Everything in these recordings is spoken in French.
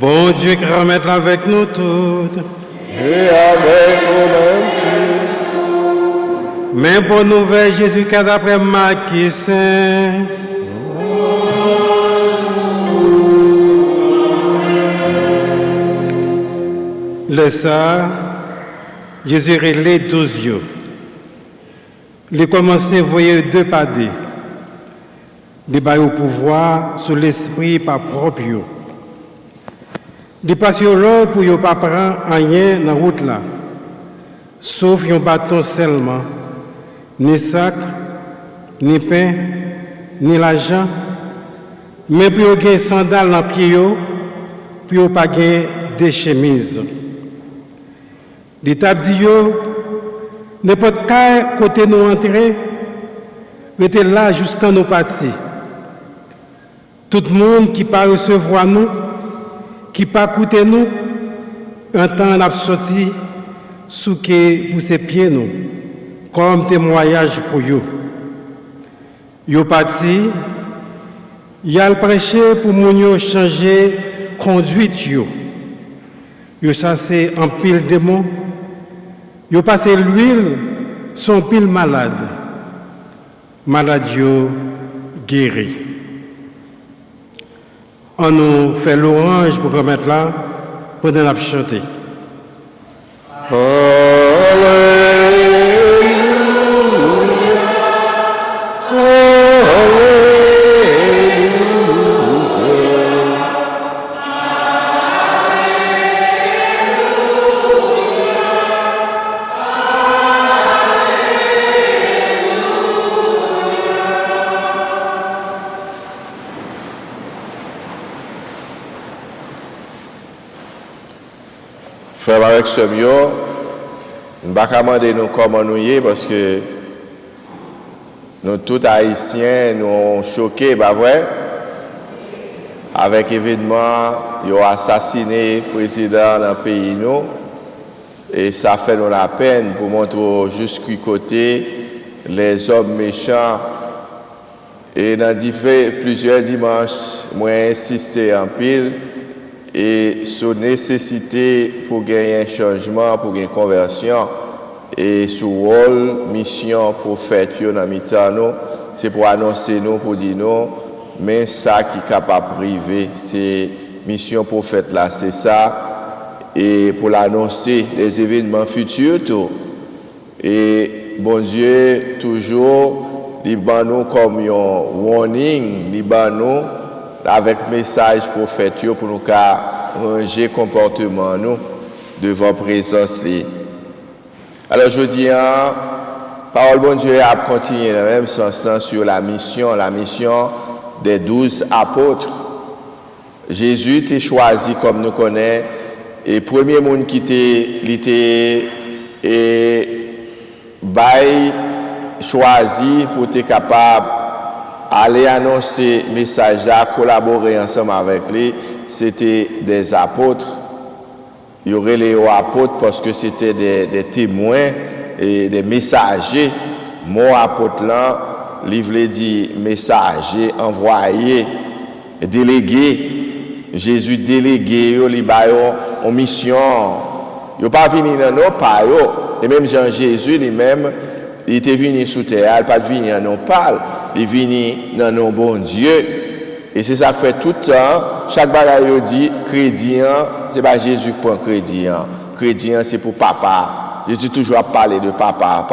Bon Dieu qui remette avec nous toutes. Et avec nous-mêmes tous. Mais bonne nouvelle, Jésus qui d'après Matthieu Saint. Le ça, Jésus relait 12 yeux. Il commençait à voyer 2 pas deux. Il bat au pouvoir sur l'esprit par propre. Il passe au l'autre pour ne pas prendre rien dans la route là. Sauf un bâton seulement. Ni sac, ni pain, ni l'argent. Mais puis il y a des sandales dans les pieds, puis il n'y a pas de chemises. L'État dit, n'importe quel côté nous entrer, mettez là juste en nos parties. Tout le monde qui pas recevoir nous, qui pas écouter nous, un temps n'a sorti sous que pour ses pieds nous, comme témoignage pour eux. Yo parti, y a le prêcher pour moun changer conduite yo. Yo chassé en pile démon. Yo passé l'huile son pile malade. Malade yo guéri. On nous fait l'orange pour remettre là pendant la chanter. Frère avec ce mieux, nous ne pouvons pas demander nous comment nous y est parce que nous tous haïtiens nous choqués, pas vrai? Avec l'événement, ils ont assassiné le président dans le pays nous. Et ça fait nous la peine pour montrer jusqu'au côté les hommes méchants. Et dans plusieurs dimanches, moi j'ai insisté en pile. Et sur nécessité pour gagner un changement, pour gagner une conversion, et sur rôle, mission prophète dans mi-temps, c'est pour annoncer nous, pour dire nous, mais ça qui est capable de priver, c'est mission prophète là, c'est ça, et pour l'annoncer des événements futurs tout. Et bon Dieu, toujours, il bat nous comme un warning, il bat nous avec message prophète pour nous ranger comportement nous devant présence. Alors je dis, parole bon Dieu a continué dans le même sens sur la mission des 12 apôtres. Jésus était choisi comme nous connaissons et premier monde qui était choisi pour être capable aller annoncer le message là, collaborer ensemble avec lui, c'était des apôtres. Il y aurait les apôtres parce que c'était des témoins et des messagers. Mon apôtre là, livre dit messager, envoyé, délégué. Jésus délégué, il a en mission. Il n'est pas venu dans nos pas. Et même Jean Jésus lui-même, il était venu sous terre, il n'est pas venu dans nos pas. Il vient dans nos bon Dieu. Et c'est ça que fait tout le temps. Chaque bagaille dit, crédit, ce n'est pas Jésus qui prend crédit. Crédit, c'est pour papa. Jésus toujours parlé de papa.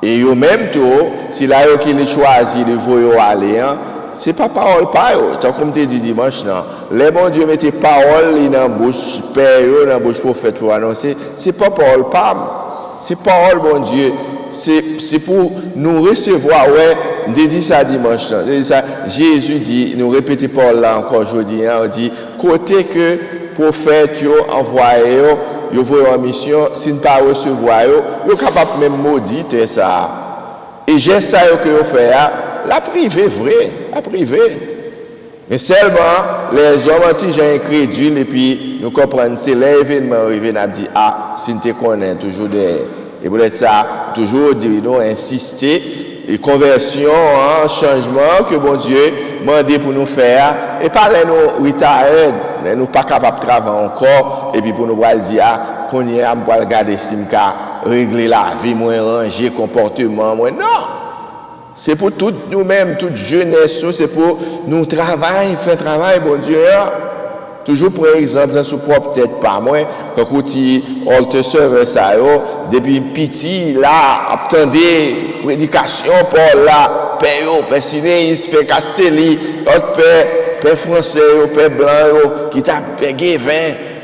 Et yo même tout, si là qui les choisi de voyer aller, c'est pas parole pas yo. Tant comme tu dit dimanche là, les bon Dieu mettez parole dans la bouche père dans la bouche prophète pour annoncer, c'est pas parole pas. C'est parole bon Dieu. C'est pour nous recevoir, ouais, je dis ça dimanche, Jésus dit, nous répétons Paul là encore aujourd'hui, on dit, côté que prophète envoyé, yo voyez en mission, si ne pas recevoir, yo capable même maudire ça. Et j'ai ça que yo fait, la privée vrai, la privée. Mais seulement les hommes anti-gens incrédules et puis nous comprenons c'est l'événement arrivé, n'a dit si nous te connais toujours des. Et pour ça, toujours nous insister, et conversion, changement que bon Dieu m'a dit pour nous faire, et pas nous retired, mais nous pas capable de travailler encore et puis pour nous dire qu'on y a pour regarder si m'ka régler la vie moins ranger comportement moins non. C'est pour tout nous-mêmes, toute jeunesse, c'est pour nous travailler, faire travail, bon Dieu. Toujours pour exemple, dans son propre tête, pas moi, quand tu alter serveur ça, depuis petit, là, attendez, prédication, Paul, là, père Sinéis, père Castelli, autre père français, père blanc, qui t'a payé 20,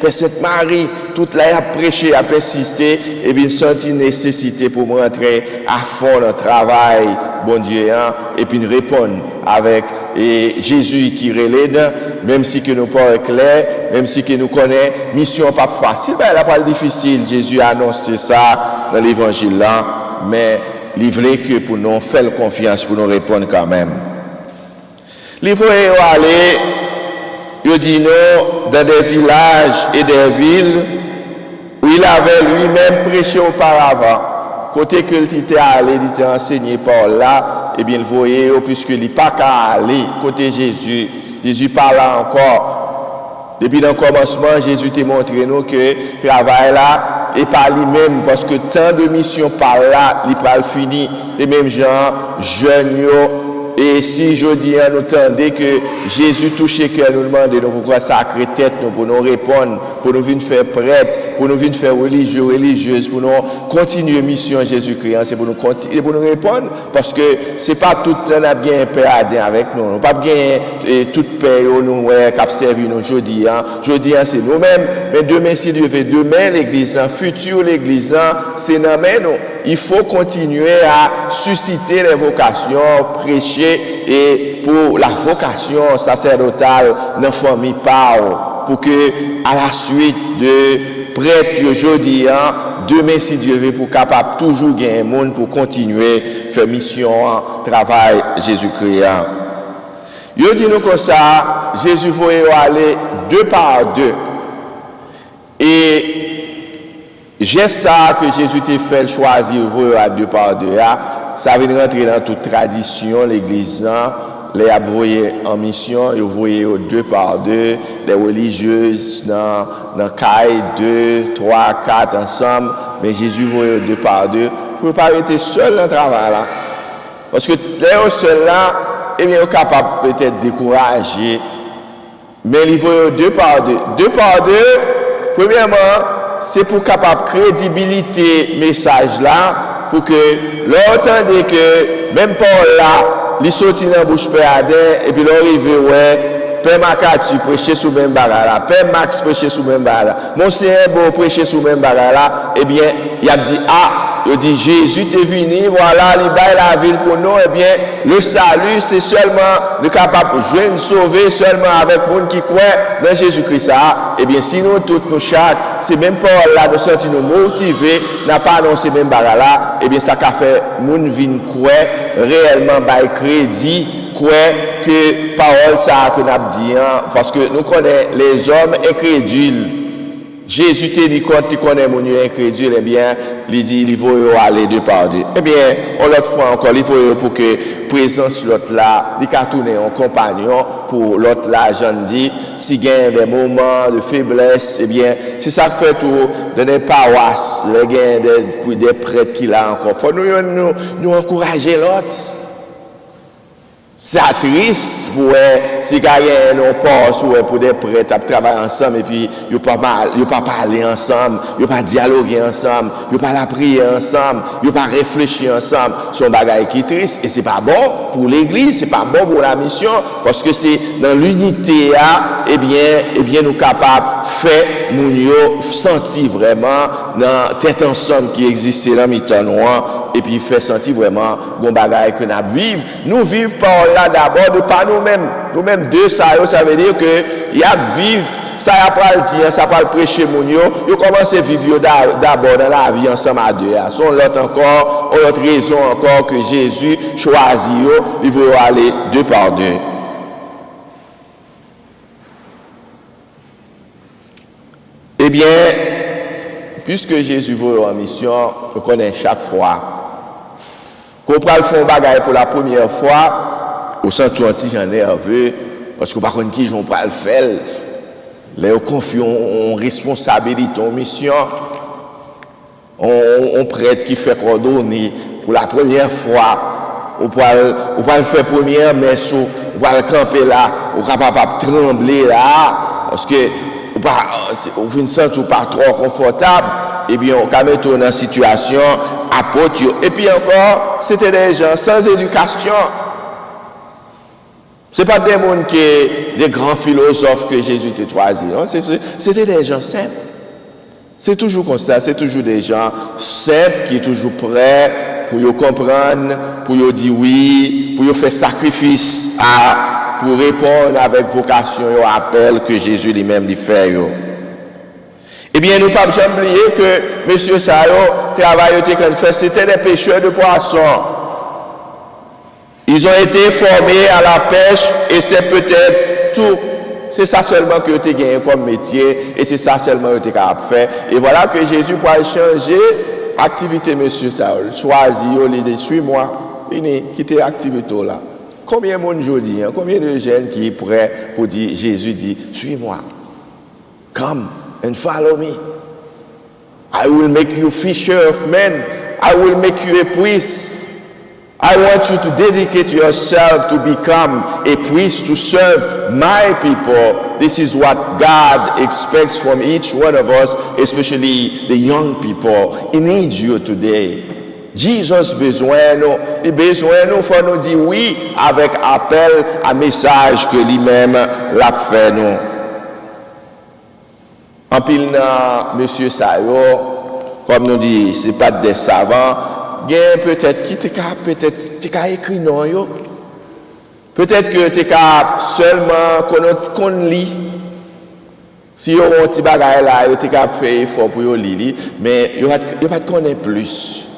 père Sainte-Marie, toute là, a prêché, a persisté, et bien, senti nécessité pour me rentrer à fond dans le travail, bon Dieu, hein, et puis nous répondre avec Jésus qui relève, même si que nous pas clair, même si que nous connaissons, mission pas facile, ben elle pas difficile. Jésus a annoncé ça dans l'évangile là, mais il voulait que pour nous faire confiance, pour nous répondre quand même. Il faut aller, il dit nous, dans des villages et des villes où il avait lui-même prêché auparavant. Côté que il était allé, il était enseigné par là, et bien, il voyait, puisque il n'est pas qu'à aller, côté Jésus. Jésus parle encore. Depuis le commencement, Jésus t'a montré nous que le travail là, et pas lui-même, parce que tant de missions par là, il n'est pas fini. Les mêmes gens, jeunes, et si je dis à nous tendez que Jésus touchait cœur, nous demande nous pourquoi sacrer tête nous pour nous répondre, pour nous venir faire prêtre, pour nous venir faire religieux, religieuse, pour nous continuer mission Jésus-Christ, c'est pour nous continuer, pour nous répondre, parce que c'est pas tout le temps n'a bien un père avec nous, nous pas bien toute paix nous qui servi nous jeudi, c'est nous-mêmes, mais demain si Dieu veut, demain l'église, futur l'église, c'est dans nous. Il faut continuer à susciter les vocations, prêcher et pour la vocation sacerdotale dans la famille pour que à la suite de prêtre aujourd'hui, demain si Dieu veut, pour capable toujours gagner un monde pour continuer faire mission, travail Jésus-Christ. Il dit nous comme ça, Jésus voulait aller 2 par 2 et j'ai ça que Jésus t'a fait choisir à 2 par 2. Ça vient rentrer dans toute tradition, l'église, les envoyés en mission, ils voyaient 2 par 2, les religieuses dans caille 2, 3, 4 ensemble, mais Jésus voyait 2 par 2 pour ne pas rester seul dans le travail là. Parce que les seuls là, eh bien, ils sont capables peut-être de décourager, mais ils voyaient 2 par 2. 2 par 2, premièrement, c'est pour capable crédibilité message là pour que l'entendez que même Paul là il sorti dans bouche Père Adin et puis l'arrivé ouais Père Macatu prêcher sous même bagarre là Père Max prêcher sous même bagarre là Monseigneur Bon prêcher sous même bagarre là et bien il a dit il dit Jésus est venu, voilà, il baille la ville pour nous, et bien, le salut, c'est seulement le capable de joindre, sauver seulement avec le monde qui croit dans Jésus-Christ. Et bien, si nous, tous nos chaque, c'est même pas là de sortir nous motiver, n'a pas annoncé même bagarre là, et bien, ça a fait, monde vient croire, réellement, bail crédit, croire que parole ça que nous avons dit, parce que nous connaissons les hommes incrédules. Jésus te dit quand tu connais mon Dieu incrédule, eh bien, il dit, il faut aller 2 par 2. Eh bien, on l'autre fois encore, il faut pour que présence l'autre là, il a tourné en compagnon pour l'autre là, j'en dis, s'il y a des moments de faiblesse, eh bien, c'est ça que fait tout dans les paroisses, des prêtres qu'il a encore. Faut nous encourager l'autre. C'est triste pour si quelqu'un n'a pas pour des prêtres à travailler ensemble et puis ils ne pas parler ensemble, ils ne pas dialoguer ensemble, ils ne pas la prier ensemble, ils ne pas réfléchir ensemble. C'est un bagage qui est triste et c'est pas bon pour l'église, c'est pas bon pour la mission parce que c'est dans l'unité eh bien nous capables de faire nous sentir vraiment dans tête ensemble qui existait dans mi-temps noir et puis faire sentir vraiment bon bagage que nous vivons. Nous vivons par là d'abord de pas nous-mêmes deux ça veut dire que il y a vivre ça y a pas le dire ça pas le prêcher mon yo commence à vivre d'abord dans la vie ensemble à deux son l'autre raison encore que Jésus choisit il veut aller 2 par 2. Eh bien puisque Jésus veut en mission on connaît chaque fois qu'on prend le fond bagaille pour la première fois au centre anti j'en nerveux parce que par contre qui j'on pas le faire les confions en responsabilité, en mission, on prêtre qui fait coordonner pour la première fois, ou pas le faire première messe, ou pas le camper là, ou pas trembler là, parce que ou vous ne sentez pas trop confortable, et bien on va mettre dans une situation apôtre. Et puis encore, c'était des gens sans éducation. Ce n'est pas des gens des grands philosophes que Jésus a choisis. C'était des gens simples. C'est toujours comme ça, c'est toujours des gens simples qui sont toujours prêts pour comprendre, pour dire oui, pour faire sacrifice, pour répondre avec vocation au appel que Jésus lui-même lui fait. Eh bien, nous ne pouvons pas oublier que M. Sayo, le travail qu'il fait, c'était des pêcheurs de poissons. Ils ont été formés à la pêche et c'est peut-être tout. C'est ça seulement que tu as gagné comme métier et c'est ça seulement que tu es capable de faire. Et voilà que Jésus pourra changer l'activité, M. Saul. Choisir, l'idée, suis-moi. Venez, quittez l'activité là. Combien de monde aujourd'hui, combien de jeunes qui sont prêts pour dire, Jésus dit, suis-moi. Come and follow me. I will make you fisher of men. I will make you a priest. I want you to dedicate yourself to become a priest to serve my people. This is what God expects from each one of us, especially the young people. He needs you today. Jesus besoin nous, il besoin nous, faut nous dire oui avec appel à message que lui-même l'a fait nous. En pile dans Monsieur Sayo, comme nous dit, c'est pas des savants. Peut-être qui peut-être écrit non yo. Peut-être que tu capable seulement qu'on lit. Si on a un petit bagage là, tu capable faire effort pour lire, mais il va te connaître plus.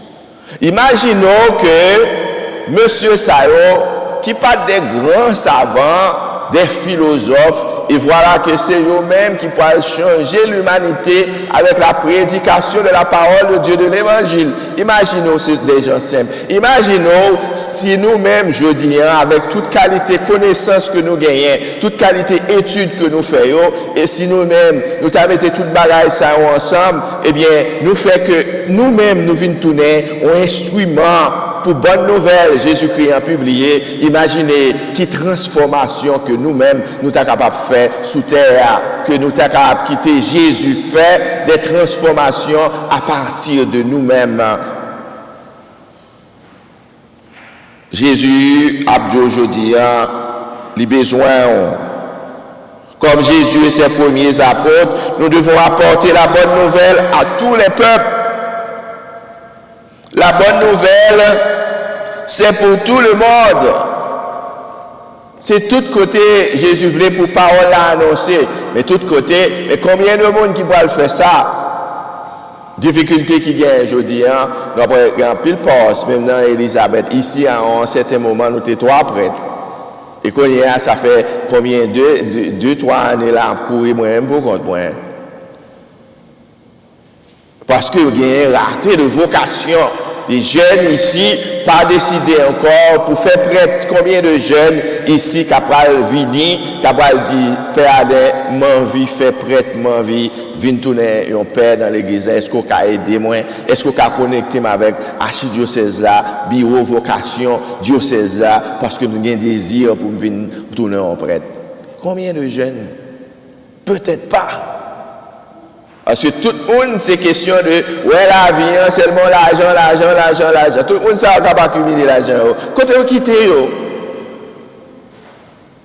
Imaginons que monsieur Sayo qui pas des grands savants, des philosophes, et voilà que c'est eux-mêmes qui peuvent changer l'humanité avec la prédication de la parole de Dieu, de l'évangile. Imaginons, c'est des gens simples. Imaginons si nous-mêmes, je dis, avec toute qualité connaissance que nous gagnons, toute qualité étude que nous faisons, et si nous-mêmes, nous mettons toute bagaille ça ensemble, eh bien, nous fait que nous-mêmes, nous venons tourner un instrument pour bonne nouvelle, Jésus-Christ a publié. Imaginez quelle transformation que nous-mêmes, nous sommes capables de faire sous terre, que nous sommes capables de quitter Jésus, fait des transformations à partir de nous-mêmes. Jésus a dit aujourd'hui, les besoins, comme Jésus et ses premiers apôtres, nous devons apporter la bonne nouvelle à tous les peuples. La bonne nouvelle, c'est pour tout le monde. C'est tout côté, Jésus voulait pour parole à annoncer, mais tout côté, mais combien de monde qui va le faire ça? Difficulté qui gagne aujourd'hui, nous avons pile poste, même dans Elisabeth. Ici, à un certain moment, nous étions 3 prêtres. Et qu'on y a, ça fait combien? 2-3 années là, courir moi-même pour contre moi. Parce que vous avez raté de vocation. Les jeunes ici, pas décidé encore pour faire prêtre. Combien de jeunes ici qui peuvent venir, qui peuvent dire, Père, m'envie, faire prêtre, m'envie, venir tourner un père dans l'église. Est-ce qu'on peut aider moi? Est-ce qu'on peut connecter avec archidiocèse là, bureau, vocation, diocèse là, parce que j'ai un désir pour venir tourner un prêtre? Combien de jeunes? Peut-être pas. Parce que tout le monde, c'est question de, ouais, la vie, seulement l'argent. Tout le monde, ça va pas accumuler l'argent. Quand on quitte,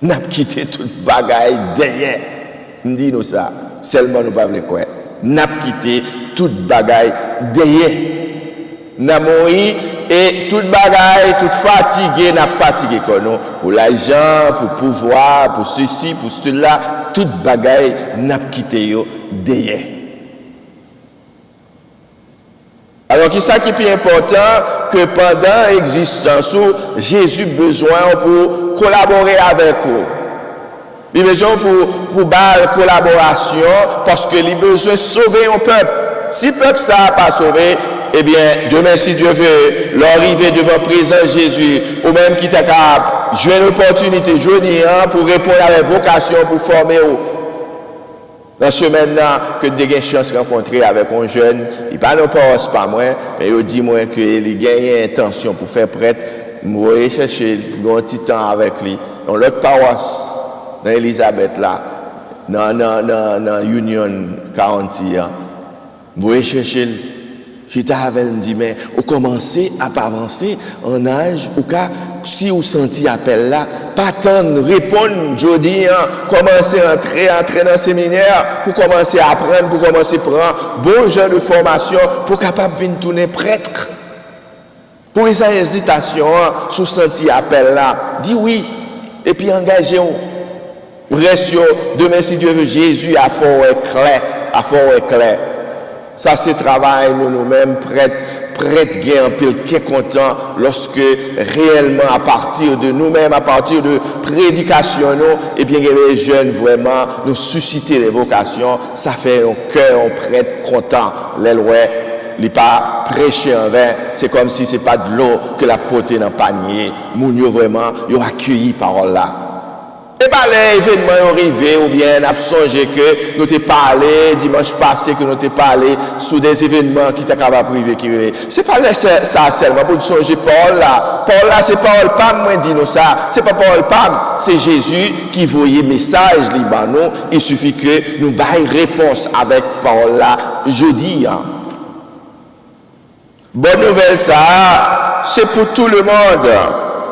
on a quitté toute bagaille derrière. On dit nous ça, seulement nous ne pouvons pas quoi. On a quitté toute bagaille derrière. On a mouru et toute bagaille, toute fatiguée, on a fatigué pour l'argent, pour pouvoir, pour ceci, pour cela. Toute bagaille, on a quitté derrière. Alors, qui ça qui est plus important que pendant l'existence où Jésus a besoin pour collaborer avec vous. Il a besoin pour la collaboration parce qu'il a besoin de sauver un peuple. Si le peuple ça n'a pas sauvé, eh bien, demain, si Dieu veut, l'arrivée devant présent Jésus, ou même qui t'a capable, j'ai une opportunité, je dis, pour répondre à la vocation, pour former. Dans ce semaine-là, que j'ai eu chance de rencontrer avec un jeune, il parle pas pas moi, mais il dit moi qu'il gagne intention pour faire prêtre. Je vais chercher un petit temps avec lui. Dans l'autre paroisse, dans Elisabeth là, dans Union County, je vais chercher. J'étais avec lui, dit mais au commencer à pas avancer en âge, ou cas si vous sentez appel là, pas attendre, répondre, je dis, commencer à entrer dans le séminaire, pour commencer à apprendre, pour commencer à prendre bon genre de formation, pour capable de venir tourner prêtre. Pour les hésitations, sous senti appel là, dis oui, et puis engagez-vous. Restez demain si Dieu veut, Jésus a fort clair. Ça, c'est travail, nous-mêmes, prêtres qui un peu qui est content lorsque réellement, à partir de nous-mêmes, à partir de prédication, et bien, les jeunes, vraiment, nous susciter les vocations, ça fait un cœur, un prêtre content. Les lois, il n'est pas prêché en vain, c'est comme si ce n'est pas de l'eau que la potée dans le panier. Mounio, vraiment, ils ont accueilli parole là. Et pas les événements arrivés ou bien on a songé que nous t'ai parlé dimanche passé que nous t'ai parlé sous des événements qui t'ont capable privé qui c'est pas ça seulement pour songer Paul là c'est Paul Pam moi dit nous ça c'est pas Paul Pam c'est Jésus qui voyait message Libanon il suffit que nous baille réponse avec Paul là jeudi bonne nouvelle ça c'est pour tout le monde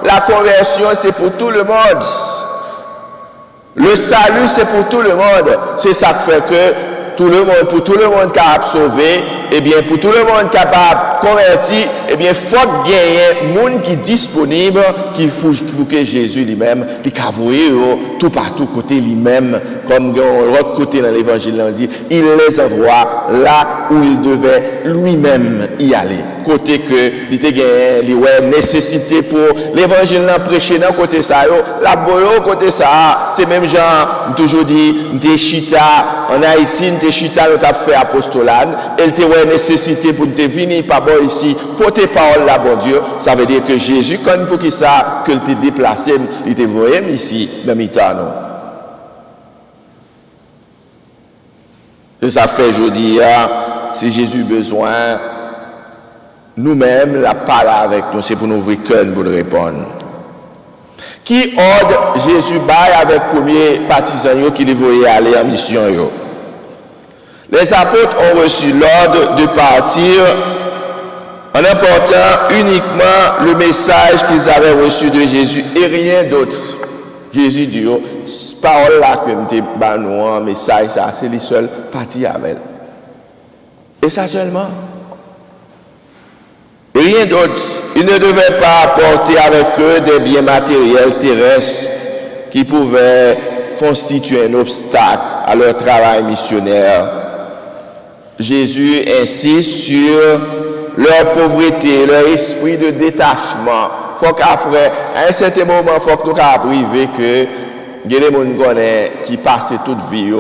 la conversion c'est pour tout le monde. Le salut, c'est pour tout le monde. C'est ça qui fait que tout le monde, pour tout le monde capable de sauver, eh bien, pour tout le monde capable de convertir, eh bien, il faut gagner un monde qui est disponible, qui faut que Jésus lui-même, il a tout partout côté lui-même, comme l'autre côté dans l'évangile, on dit, il les envoie là où il devait lui-même y aller. Côté que il était gagné, il ouais nécessité pour l'évangile prêcher dans côté ça la boyo côté ça c'est même genre toujours dit des chita en Haïti des chita nous t'a fait apostolat elle te ouais nécessité pour te venir par bon ici porter parole là bon Dieu ça veut dire que Jésus quand pour qui ça que il te déplacé il te voyait ici dans mi-temps c'est ça fait aujourd'hui si Jésus besoin nous-mêmes, la parole avec nous, c'est pour nous ouvrir cœur pour nous répondre. Qui ordre Jésus baille avec le premier partisan qui les voyait aller en mission? Les apôtres ont reçu l'ordre de partir en apportant uniquement le message qu'ils avaient reçu de Jésus et rien d'autre. Jésus dit, cette parole-là que nous avons un message, ça, c'est les seuls partis avec. Et ça seulement. Rien d'autre. Ils ne devaient pas apporter avec eux des biens matériels terrestres qui pouvaient constituer un obstacle à leur travail missionnaire. Jésus insiste sur leur pauvreté, leur esprit de détachement. Il faut qu'après, à un certain moment, il faut que nous priver que il y a des gens qui passent toute vie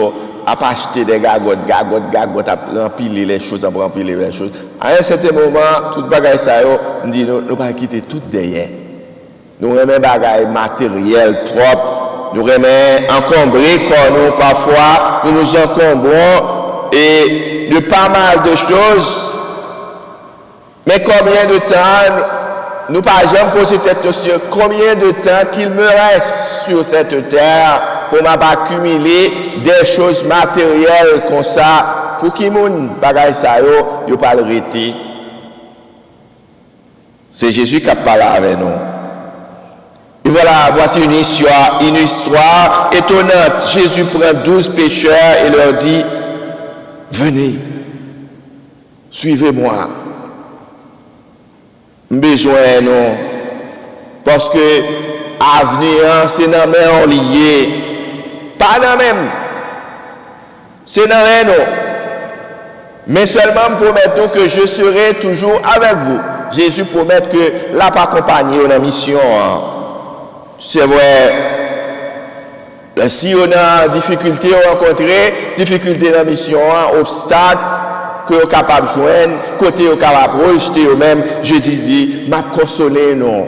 à acheter des gagotes, à empiler les choses, À un certain moment, tout bagaille ça, nous dit nous pas quitter tout derrière. Nous remet bagaille matériel trop, nous remet encombré quand nous parfois nous encombrons et de pas mal de choses. Mais combien de temps nous pas jamais poser tête sur combien de temps qu'il me reste sur cette terre pour m'accumuler des choses matérielles comme ça pour qui moun bagay sa yo pas arrêter. C'est Jésus qui a parlé avec nous. Et voilà, voici une histoire étonnante. Jésus prend 12 pécheurs et leur dit, venez, suivez-moi. Besoin nous parce que avenir c'est dans main lié pas dans même c'est dans rien nous mais seulement promettons que je serai toujours avec vous. Jésus promet que l'a pas accompagné dans la mission c'est vrai si on a difficulté rencontrer difficulté dans la mission obstacle que vous êtes capable de joindre, côté vous êtes capable de rejeter vous-même, je dis, m'a consolé, non.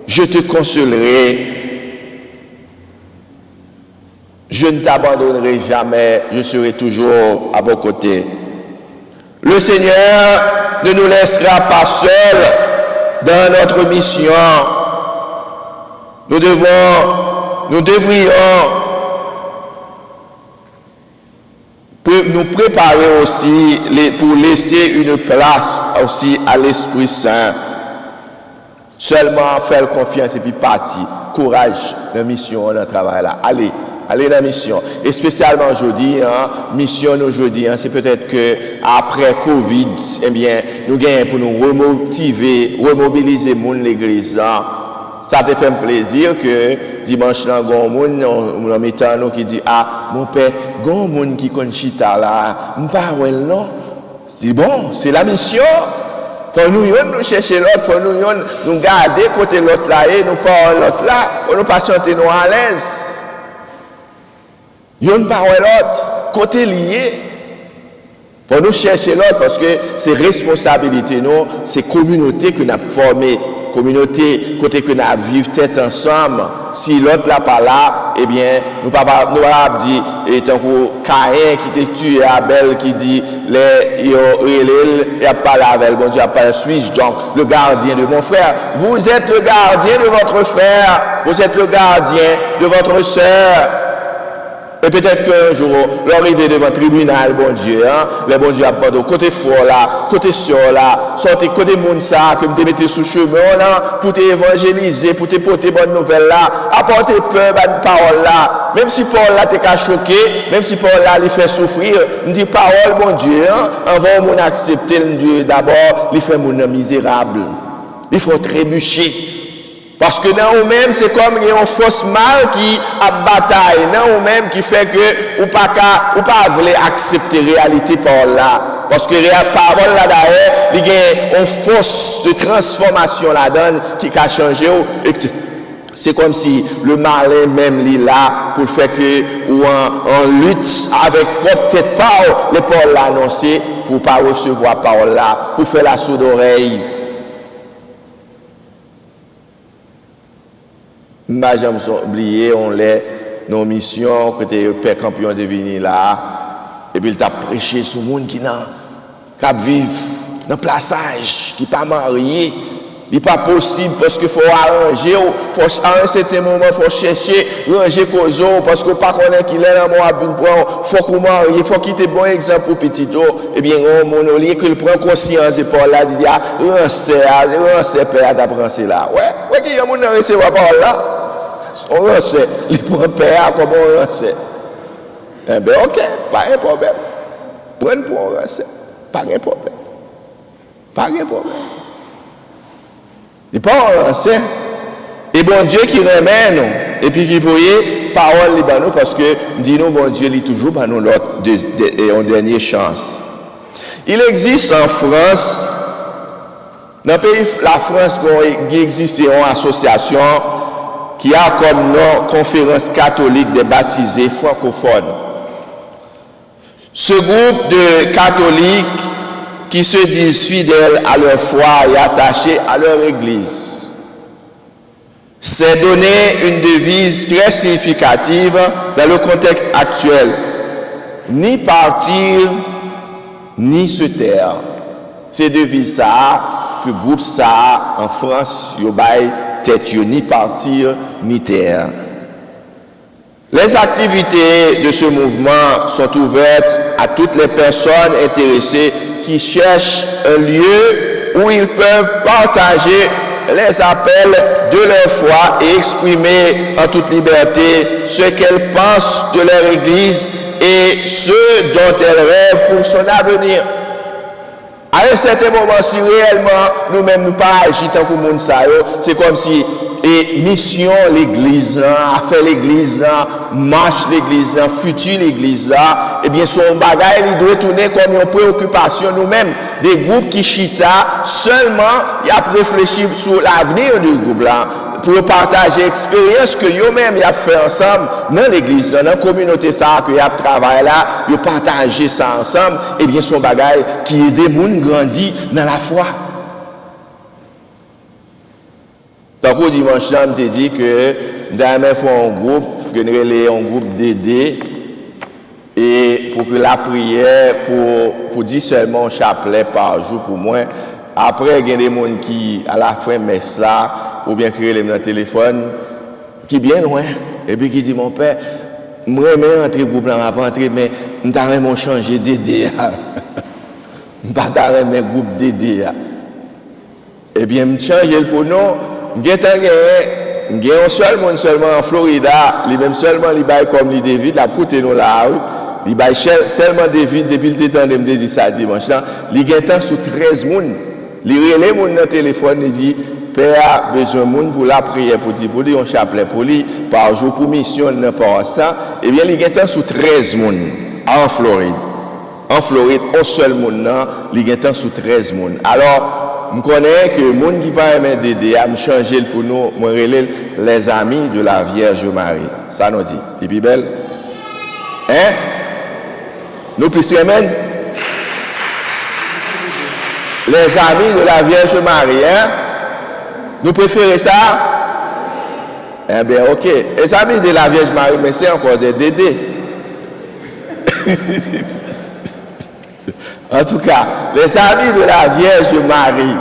Je te consolerai. Je ne t'abandonnerai jamais, je serai toujours à vos côtés. Le Seigneur ne nous laissera pas seuls dans notre mission. Nous devrions nous préparer aussi pour laisser une place aussi à l'Esprit Saint. Seulement faire confiance et puis partir. Courage dans la mission, dans le travail là. Allez dans la mission. Et spécialement aujourd'hui, mission aujourd'hui, c'est peut-être que après Covid, eh bien, nous gagnons pour nous remobiliser l'église. Ça te fait plaisir que dimanche là, on mettant nous qui dit mon père, gon moun qui connaît chita là, m'pas non. C'est bon, c'est la mission. Faut nous chercher l'autre, faut nous garder côté l'autre là et nous parler l'autre là, pour nous pas chanter nous à l'aise. Yon parole l'autre, côté lié. Faut nous chercher l'autre parce que c'est responsabilité nous, c'est communauté que nous avons formée, communauté côté que nous vivons tête ensemble. Si l'autre là pas là, eh bien nous pas dire et tant que Caïn qui t'a tué Abel qui dit il a pas avec bon Dieu a pas suis donc le gardien de mon frère. Vous êtes le gardien de votre frère, vous êtes le gardien de votre sœur. Et peut-être qu'un jour, l'arrivée devant le tribunal, bon Dieu, le bon Dieu a pas de côté fort là, côté sœur là, sortez côté monde ça, que vous mettez sous chemin là, pour t'évangéliser, pour te porter bonne nouvelle là, apporter peur, bonne parole là. Même si Paul là t'es choqué, même si Paul là il fait souffrir, il dit parole, bon Dieu, avant mon accepter le Dieu d'abord, il fait mon misérable. Il faut trébucher. Parce que dans nous-mêmes, c'est comme une fausse mal qui a bataille. Dans nous-mêmes, qui fait que ou pas voulez accepter la réalité par là. Parce que la parole là derrière, il y a une force de transformation là-dedans qui a changé. C'est comme si le malin même est là pour faire que ou en lutte avec propre tête par les paroles là annoncées pour ne pas recevoir parole là, pour faire la sourde oreille. M'a jamais oublié, on l'est nos missions, que le père campion de venir là, et puis il t'a prêché sur le monde qui n'a qu'à vivre dans le plaçage, qui n'est pas marié. Il n'est pas possible parce qu'il faut arranger, à un certain moment, il faut chercher, ranger cause, parce qu'on ne pas connaît qu'il est dans mon abus, il faut qu'on marie, il faut quitter bon exemple pour petit. Eh bien, on lieu qu'il prend conscience de Paul là, il dit, rancez, père, d'apprendre là. Ouais, qui y a mon recevoir Paul là? On rancez, il prend père, comment on rancez? Eh bien, ok, pas un problème. Prends pour on rancez, pas un problème. Pas un problème. Et pas c'est et bon Dieu qui remet nous et puis qui voyait parole libano parce que dit nous bon Dieu lit toujours par nous l'autre en dernière chance. Il existe en France dans le pays la France qui existe une association qui a comme nom Conférence catholique des baptisés francophones. Ce groupe de catholiques qui se disent fidèles à leur foi et attachés à leur Église. C'est donner une devise très significative dans le contexte actuel. Ni partir, ni se taire. C'est devise ça, que groupe ça en France, yobaï, tête ni partir, ni taire. Les activités de ce mouvement sont ouvertes à toutes les personnes intéressées qui cherchent un lieu où ils peuvent partager les appels de leur foi et exprimer en toute liberté ce qu'elles pensent de leur Église et ce dont elles rêvent pour son avenir. À un certain moment, si réellement nous-mêmes nous pas agissons tant que le monde c'est comme si et mission l'église là, faire l'église là, marche l'église là, futur l'église là, et bien son bagage il doit tourner comme une préoccupation nous-mêmes, des groupes qui chita seulement y a réfléchi sur l'avenir du groupe là pour partager l'expérience que eux-mêmes y a fait ensemble dans l'église dans la communauté ça que y a travaillé là, y partager ça ensemble, et bien son bagage qui aide des gens grandir dans la foi. Tant qu'au dimanche, je te dis que dans un groupe, que nous avons un groupe d'aider et pour que la prière, pour dire seulement un chapelet par jour pour moi. Après, il y a des gens qui, à la fin, messe là, ou bien créer le téléphone, qui bien loin, et puis qui dit, mon père, moi, je vais rentrer groupe là, je vais rentrer, mais je vais changer d'aider. Je ne vais pas mes groupe d'aider. Eh bien, je change pour nous. Je vais un seul monde seulement en Florida, les mêmes seulement les bails comme les David, la côté nous là, les bails seulement David depuis le temps de me dire ça dimanche là, les gens sous 13 monde. Les relais mon dans téléphone il dit père a besoin monde pour la prière pour dire un chapelet pour lui par jour pour mission n'importe ça. Eh bien, les gens sous 13 monde en Floride. En Floride, un seul monde là, les gens sous 13 monde. Alors je connais que les gens qui ne peuvent pas m'aider à me changer pour nous, les amis de la Vierge Marie. Ça nous dit. Et puis belle. Hein? Nous puissions même. Les amis de la Vierge Marie. Hein? Nous préférons ça? Eh bien, ok. Les amis de la Vierge Marie, mais c'est encore des Dédés. En tout cas, les amis de la Vierge Marie,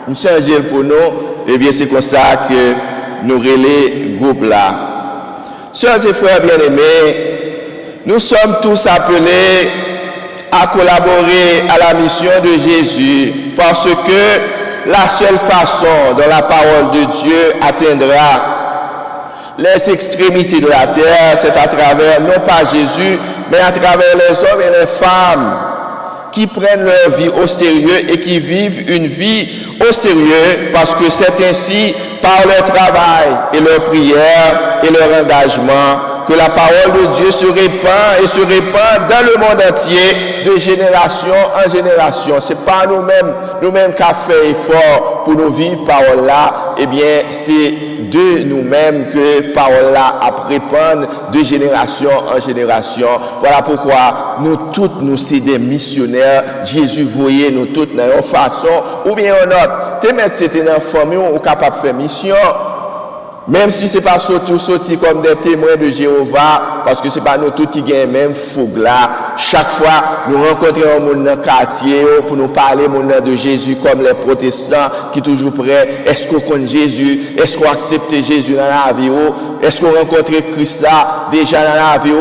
nous changeons pour nous, et bien c'est comme ça que nous relais groupe là. Sœurs et frères bien-aimés, nous sommes tous appelés à collaborer à la mission de Jésus parce que la seule façon dont la parole de Dieu atteindra les extrémités de la terre, c'est à travers non pas Jésus, mais à travers les hommes et les femmes qui prennent leur vie au sérieux et qui vivent une vie au sérieux parce que c'est ainsi, par leur travail et leur prière et leur engagement, que la parole de Dieu se répand et se répand dans le monde entier, de génération en génération. Ce n'est pas nous-mêmes qui avons fait effort pour nous vivre parole là, eh bien c'est de nous-mêmes que parole là a répandre de génération en génération. Voilà pourquoi nous toutes nous sommes des missionnaires. Jésus voyait nous toutes dans une façon ou bien une autre. Te mettre c'était dans la famille ou capable de faire mission. Même si ce n'est pas surtout sorti comme des témoins de Jéhovah, parce que ce n'est pas nous tous qui gagnent même fougue là. Chaque fois, nous rencontrons un monde dans le quartier pour nous parler de Jésus comme les protestants qui sont toujours prêts. Est-ce qu'on connaît Jésus? Est-ce qu'on accepte Jésus dans la vie? Est-ce qu'on rencontre Christ là déjà dans la vie?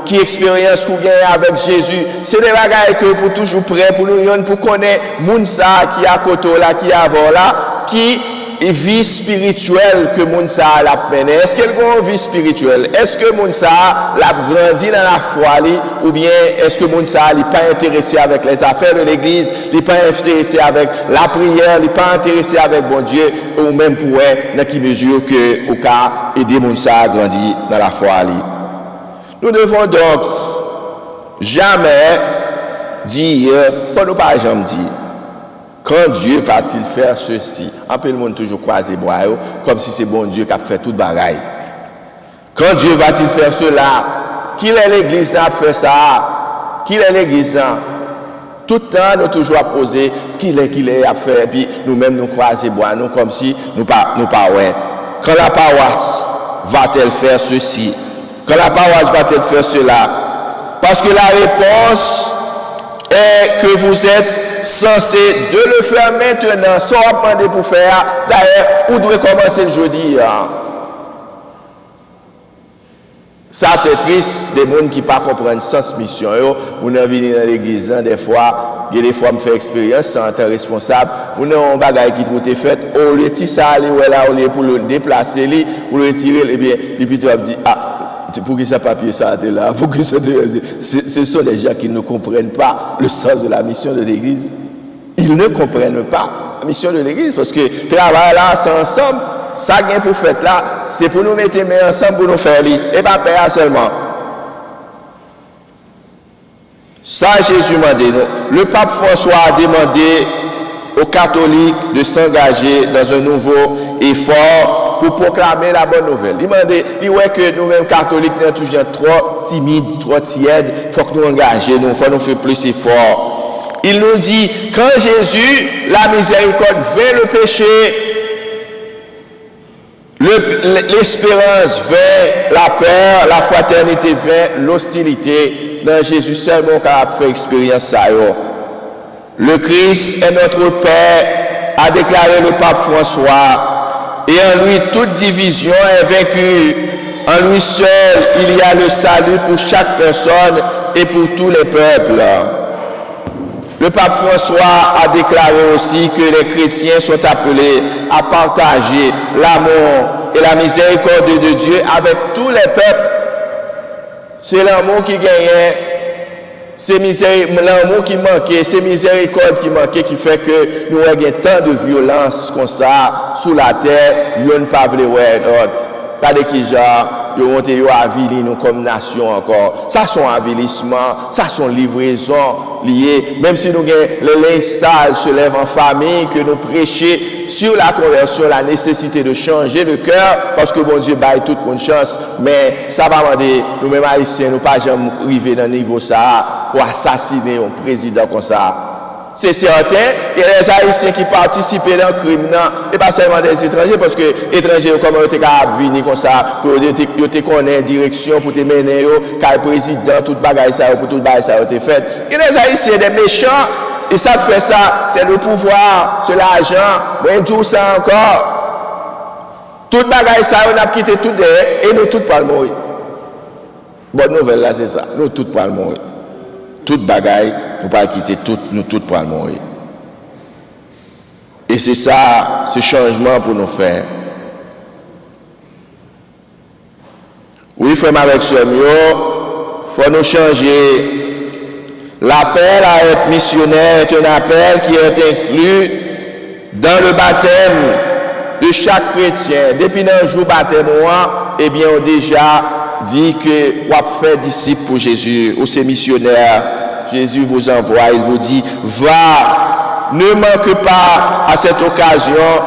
Qui expérience qu'on vient avec Jésus? C'est des bagages que pour toujours prêts, pour nous, pour connaître Mounsa qui est à côté là, qui est avant là, qui et vie spirituelle que Mounsa l'a mené. Est-ce qu'elle a une vie spirituelle? Est-ce que Mounsa l'a grandi dans la foi ou bien est-ce que Mounsa n'est pas intéressé avec les affaires de l'église, n'est pas intéressé avec la prière, n'est pas intéressé avec bon Dieu ou même pour dans qui mesure que au cas aider Mounsa à grandir dans la foi. Nous devons donc jamais dire, pour nous pas jamais dire, quand Dieu va-t-il faire ceci? Un peu le monde toujours croisé bois, comme si c'est bon Dieu qui a fait toute bagaille. Quand Dieu va-t-il faire cela? Qui est l'église qui a fait ça? Qui est l'église? Tout le temps, nous toujours à poser qui est à faire, puis nous-mêmes nous croiser bois, nous comme si nous pas ouais. Quand la paroisse va-t-elle faire ceci? Quand la paroisse va-t-elle faire cela? Parce que la réponse est que vous êtes censé de le faire maintenant, sans demander pour faire. D'ailleurs, où doit commencer le jeudi? Ça c'est triste, des gens qui ne comprennent pas sens mission. On a venu dans l'église, des fois, il y a des fois, on fait expérience sans être responsable. On a un bagage qui est fait, on le tire ça, on le pour le déplacer, pour le retirer, et bien, et puis tu vas dire, pour que ce papier ça là, pour que ce sont des gens qui ne comprennent pas le sens de la mission de l'église. Ils ne comprennent pas la mission de l'église parce que travail là, c'est ensemble. Ça gagne pour faire là, c'est pour nous mettre mains ensemble pour nous faire lit. Et pas faire seulement. Ça, Jésus m'a dit. Le pape François a demandé aux catholiques de s'engager dans un nouveau effort pour proclamer la bonne nouvelle. Il m'a dit, il voit que nous-mêmes catholiques, nous sommes toujours trop timides, trop tièdes. Il faut que nous engagions, il faut nous faire plus d'efforts. Il nous dit, quand Jésus, la miséricorde, veut le péché l'espérance vint, la peur, la fraternité vint, l'hostilité. Dans Jésus seulement qu'on a fait expérience ça. Le Christ est notre Père, a déclaré le pape François. Et en lui, toute division est vaincue. En lui seul, il y a le salut pour chaque personne et pour tous les peuples. Le pape François a déclaré aussi que les chrétiens sont appelés à partager l'amour et la miséricorde de Dieu avec tous les peuples. C'est l'amour qui gagnait, c'est l'amour qui manquait, c'est miséricorde qui manquait qui fait que nous avons tant de violence comme ça sous la terre, nous ne pas voulu voir d'autres. Regardez qui genre. Ils ont été avilis nous comme nation encore. Ça sont avilissements, ça sont livraisons liées. Même si nous avons le linge sale se lève en famille, que nous prêchons sur la conversion, la nécessité de changer le cœur, parce que bon Dieu baille toute bonne chance. Mais ça va demander, nous-mêmes haïtiens, nous ne pas jamais arriver dans le niveau ça pour assassiner un président comme ça. C'est certain, il y a des Haïtiens qui participent dans le crime, et pas seulement des étrangers, parce que les étrangers, comme ils ont venir comme ça, pour te connaître direction, pour te mener, car le président, tout le bagage, pour tout le bagage, ça a été fait. Il y a des Haïtiens, des méchants, et ça fait ça, c'est le pouvoir, c'est l'argent, mais tout ça encore. Tout le bagage, ça, on a quitté tout derrière, et nous tous pas le mourir. Bonne nouvelle là, c'est ça, nous tous pas le mourir. Toute bagaille, nous pas quitter nous toutes pour mourir. Et c'est ça, ce changement pour nous faire. Oui, frère avec ce il faut nous changer. L'appel à être missionnaire est un appel qui est inclus dans le baptême de chaque chrétien. Depuis un jour baptême, eh bien, on a déjà dit que vous faites disciple pour Jésus, ou c'est missionnaire. Jésus vous envoie, il vous dit, va, ne manque pas à cette occasion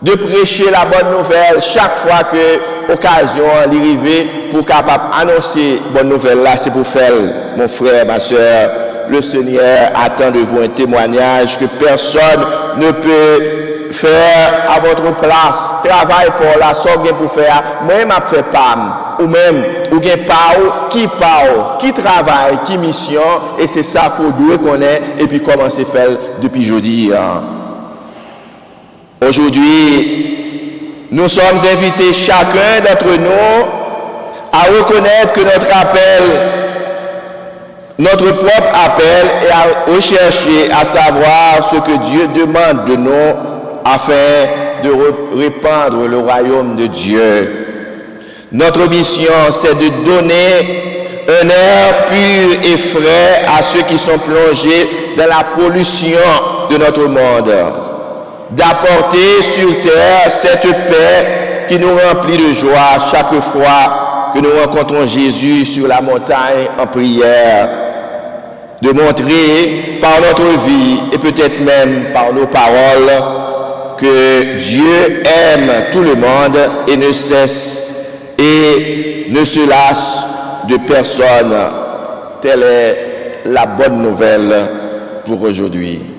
de prêcher la bonne nouvelle chaque fois que l'occasion arrive pour capable annoncer bonne nouvelle là, c'est pour faire, mon frère, ma soeur, le Seigneur attend de vous un témoignage que personne ne peut faire à votre place. Travail pour la somme pour faire, même à faire PAM, ou même, ou bien qui travaille, qui mission, et c'est ça qu'on doit connaître, et puis commencer à faire depuis jeudi. Aujourd'hui, nous sommes invités chacun d'entre nous à reconnaître que notre propre appel est à rechercher, à savoir ce que Dieu demande de nous afin de répandre le royaume de Dieu. Notre mission, c'est de donner un air pur et frais à ceux qui sont plongés dans la pollution de notre monde. D'apporter sur terre cette paix qui nous remplit de joie chaque fois que nous rencontrons Jésus sur la montagne en prière. De montrer par notre vie et peut-être même par nos paroles que Dieu aime tout le monde et ne cesse et ne se lasse de personne. Telle est la bonne nouvelle pour aujourd'hui.